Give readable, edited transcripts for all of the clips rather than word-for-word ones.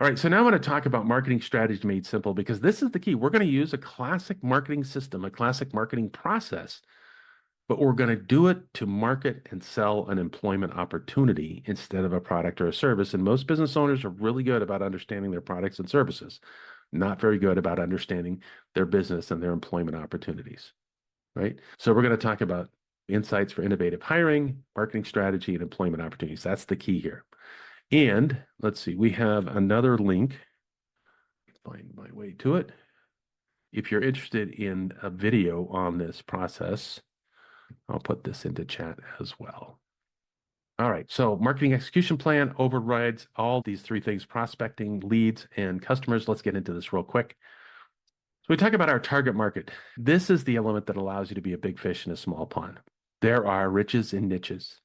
All right, so now I'm going to talk about marketing strategy made simple because this is the key. We're going to use a classic marketing system, a classic marketing process, but we're going to do it to market and sell an employment opportunity instead of a product or a service. And most business owners are really good about understanding their products and services, not very good about understanding their business and their employment opportunities, right? So we're going to talk about insights for innovative hiring, marketing strategy, and employment opportunities. That's the key here. And let's see, we have another link. Find my way to it. If you're interested in a video on this process, I'll put this into chat as well. All right, so marketing execution plan overrides all these three things: prospecting, leads, and customers. Let's get into this real quick. So we talk about our target market. This is the element that allows you to be a big fish in a small pond. There are riches in niches.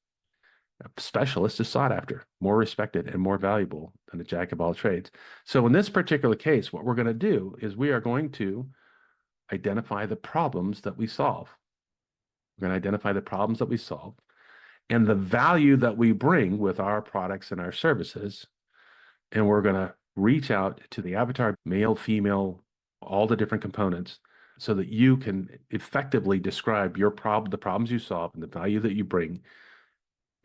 A specialist is sought after, more respected, and more valuable than a jack of all trades. So in this particular case, what we're going to do is we are going to identify the problems that we solve. We're going to identify the problems that we solve and the value that we bring with our products and our services. And we're going to reach out to the avatar, male, female, all the different components, so that you can effectively describe your problem, the problems you solve, and the value that you bring,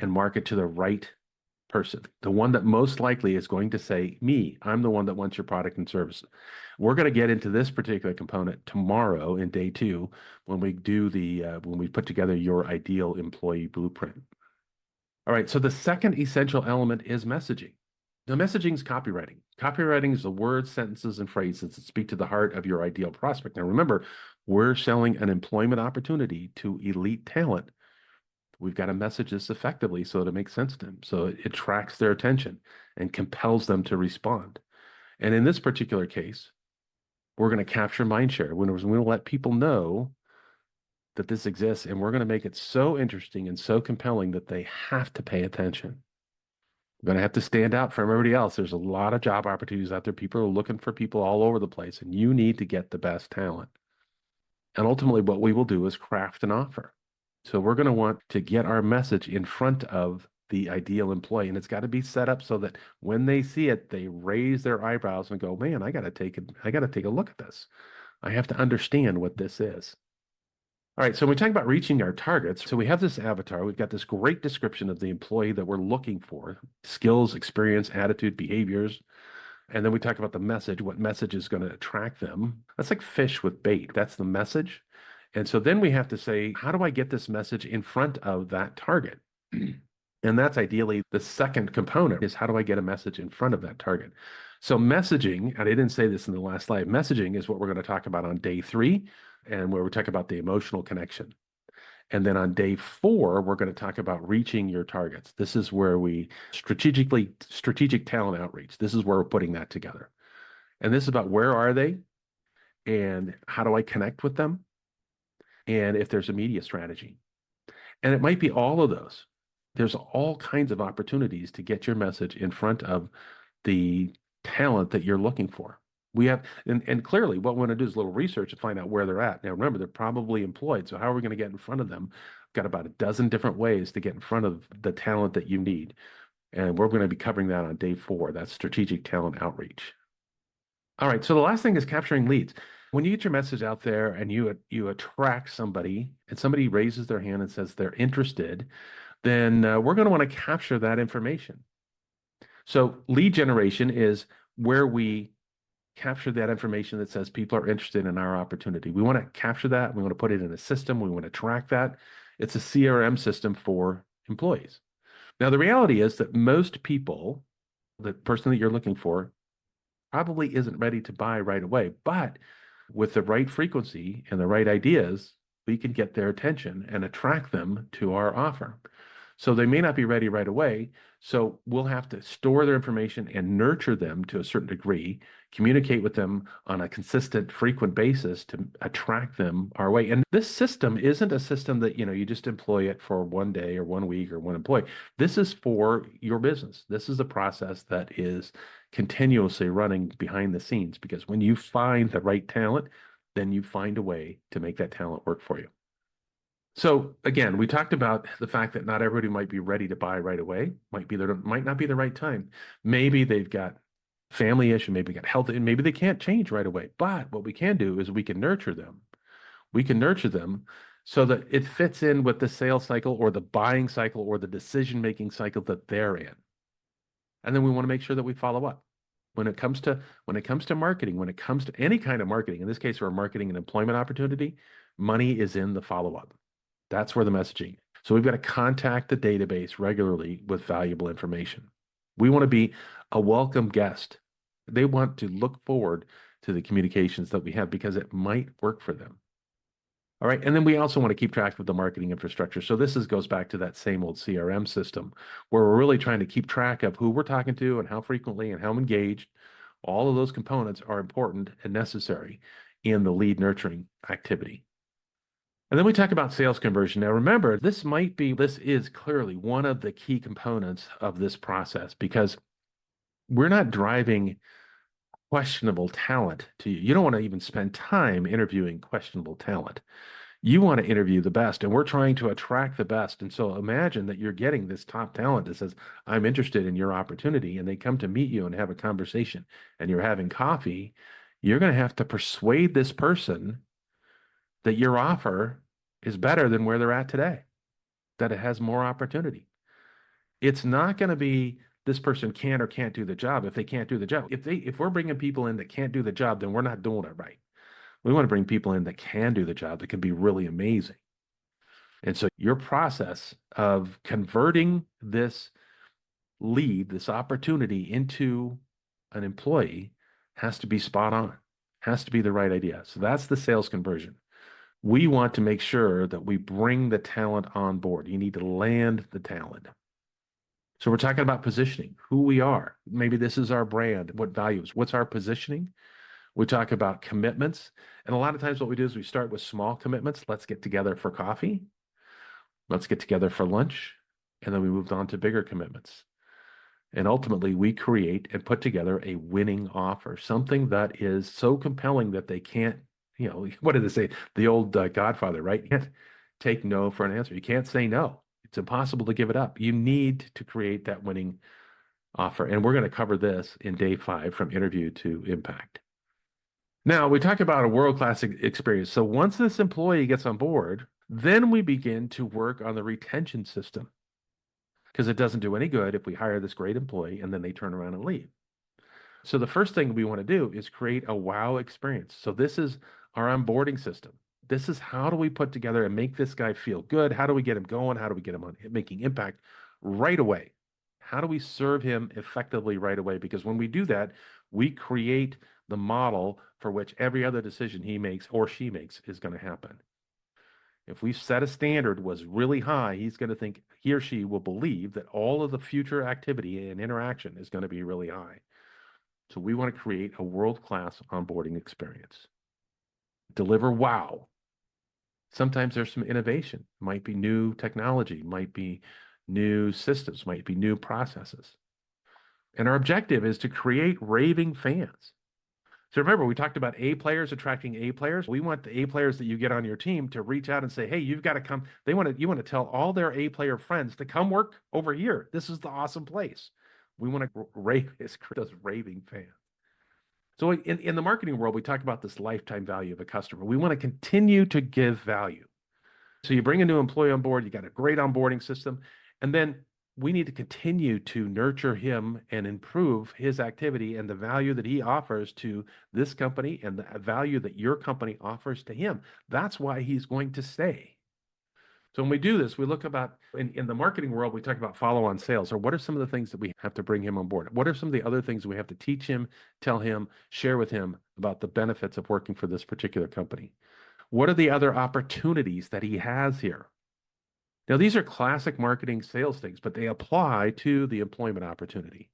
and market to the right person, the one that most likely is going to say, me, I'm the one that wants your product and service. We're going to get into this particular component tomorrow in day two when we do when we put together your ideal employee blueprint. All right, so the second essential element is messaging. Now, messaging is copywriting. Copywriting is the words, sentences, and phrases that speak to the heart of your ideal prospect. Now, remember, we're selling an employment opportunity to elite talent. We've got to message this effectively so that it makes sense to them, so it attracts their attention and compels them to respond. And in this particular case, we're going to capture mind share. We're going to let people know that this exists, and we're going to make it so interesting and so compelling that they have to pay attention. We're going to have to stand out from everybody else. There's a lot of job opportunities out there. People are looking for people all over the place, and you need to get the best talent. And ultimately, what we will do is craft an offer. So we're going to want to get our message in front of the ideal employee, and it's got to be set up so that when they see it, they raise their eyebrows and go, "Man, I got to take it. I got to take a look at this. I have to understand what this is." All right, so when we talk about reaching our targets, so we have this avatar, we've got this great description of the employee that we're looking for: skills, experience, attitude, behaviors. And then we talk about the message, what message is going to attract them. That's like fish with bait. That's the message. And so then we have to say, how do I get this message in front of that target? And that's ideally the second component, is how do I get a message in front of that target? So messaging, and I didn't say this in the last slide, messaging is what we're going to talk about on day three, and where we talk about the emotional connection. And then on day four, we're going to talk about reaching your targets. This is where we strategic talent outreach. This is where we're putting that together. And this is about where are they and how do I connect with them? And if there's a media strategy. And it might be all of those. There's all kinds of opportunities to get your message in front of the talent that you're looking for. We have, and clearly what we want to do is a little research to find out where they're at. Now, remember, they're probably employed. So how are we going to get in front of them? We've got about a dozen different ways to get in front of the talent that you need. And we're going to be covering that on day four. That's strategic talent outreach. All right. So the last thing is capturing leads. When you get your message out there and you attract somebody and somebody raises their hand and says they're interested, then we're going to want to capture that information. So lead generation is where we capture that information that says people are interested in our opportunity. We want to capture that. We want to put it in a system. We want to track that. It's a CRM system for employees. Now, the reality is that most people, the person that you're looking for, probably isn't ready to buy right away. But with the right frequency and the right ideas, we can get their attention and attract them to our offer. So they may not be ready right away. So we'll have to store their information and nurture them to a certain degree, communicate with them on a consistent, frequent basis to attract them our way. And this system isn't a system that, you just employ it for one day or 1 week or one employee. This is for your business. This is a process that is continuously running behind the scenes, because when you find the right talent, then you find a way to make that talent work for you. So again, we talked about the fact that not everybody might be ready to buy right away. Might not be the right time. Maybe they've got family issue, maybe got health, and maybe they can't change right away. But what we can do is we can nurture them. We can nurture them so that it fits in with the sales cycle or the buying cycle or the decision-making cycle that they're in. And then we want to make sure that we follow up. When it comes to marketing, when it comes to any kind of marketing, in this case, we're marketing an employment opportunity, money is in the follow-up. That's where the messaging. So we've got to contact the database regularly with valuable information. We want to be a welcome guest. They want to look forward to the communications that we have because it might work for them. All right. And then we also want to keep track of the marketing infrastructure. So goes back to that same old CRM system where we're really trying to keep track of who we're talking to and how frequently and how engaged. All of those components are important and necessary in the lead nurturing activity. And then we talk about sales conversion. Now, remember, this is clearly one of the key components of this process because we're not driving questionable talent to you. You don't want to even spend time interviewing questionable talent. You want to interview the best, and we're trying to attract the best. And so imagine that you're getting this top talent that says, I'm interested in your opportunity, and they come to meet you and have a conversation, and you're having coffee. You're going to have to persuade this person that your offer is better than where they're at today, that it has more opportunity. It's not going to be this person can or can't do the job if they can't do the job. If we're bringing people in that can't do the job, then we're not doing it right. We want to bring people in that can do the job, that can be really amazing. And so your process of converting this lead, this opportunity into an employee has to be spot on, has to be the right idea. So that's the sales conversion. We want to make sure that we bring the talent on board. You need to land the talent. So we're talking about positioning, who we are. Maybe this is our brand, what values, what's our positioning? We talk about commitments. And a lot of times what we do is we start with small commitments. Let's get together for coffee. Let's get together for lunch. And then we moved on to bigger commitments. And ultimately, we create and put together a winning offer, something that is so compelling that they can't, what did they say? The old Godfather, right? You can't take no for an answer. You can't say no. It's impossible to give it up. You need to create that winning offer. And we're going to cover this in day 5 from interview to impact. Now, we talk about a world-class experience. So once this employee gets on board, then we begin to work on the retention system because it doesn't do any good if we hire this great employee and then they turn around and leave. So the first thing we want to do is create a wow experience. So this is our onboarding system. This is how do we put together and make this guy feel good? How do we get him going? How do we get him on making impact right away? How do we serve him effectively right away? Because when we do that, we create the model for which every other decision he makes or she makes is going to happen. If we set a standard was really high, he's going to think he or she will believe that all of the future activity and interaction is going to be really high. So we want to create a world-class onboarding experience. Deliver wow. Sometimes there's some innovation. Might be new technology, might be new systems, might be new processes. And our objective is to create raving fans. So remember, we talked about A players attracting A players. We want the A players that you get on your team to reach out and say, hey, you've got to come. You want to tell all their A player friends to come work over here. This is the awesome place. We want to rave those raving fans. So in the marketing world, we talk about this lifetime value of a customer. We want to continue to give value. So you bring a new employee on board, you got a great onboarding system, and then we need to continue to nurture him and improve his activity and the value that he offers to this company and the value that your company offers to him. That's why he's going to stay. So when we do this, we look about in the marketing world, we talk about follow-on sales, or what are some of the things that we have to bring him on board? What are some of the other things we have to teach him, tell him, share with him about the benefits of working for this particular company? What are the other opportunities that he has here? Now, these are classic marketing sales things, but they apply to the employment opportunity,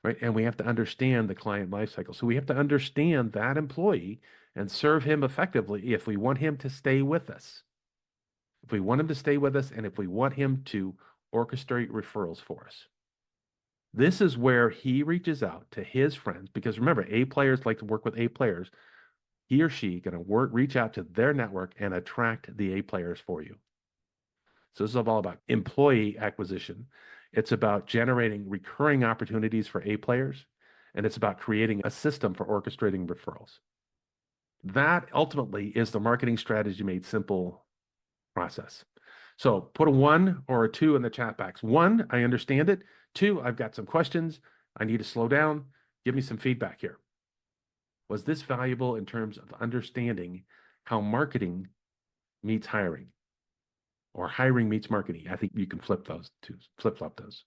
right? And we have to understand the client lifecycle. So we have to understand that employee and serve him effectively if we want him to stay with us. If we want him to stay with us and if we want him to orchestrate referrals for us. This is where he reaches out to his friends because remember, A players like to work with A players. He or she going to reach out to their network and attract the A players for you. So this is all about employee acquisition. It's about generating recurring opportunities for A players. and it's about creating a system for orchestrating referrals. That ultimately is the marketing strategy made simple process. So put a 1 or a 2 in the chat box. 1, I understand it. 2, I've got some questions. I need to slow down. Give me some feedback here. Was this valuable in terms of understanding how marketing meets hiring or hiring meets marketing? I think you can flip-flop those.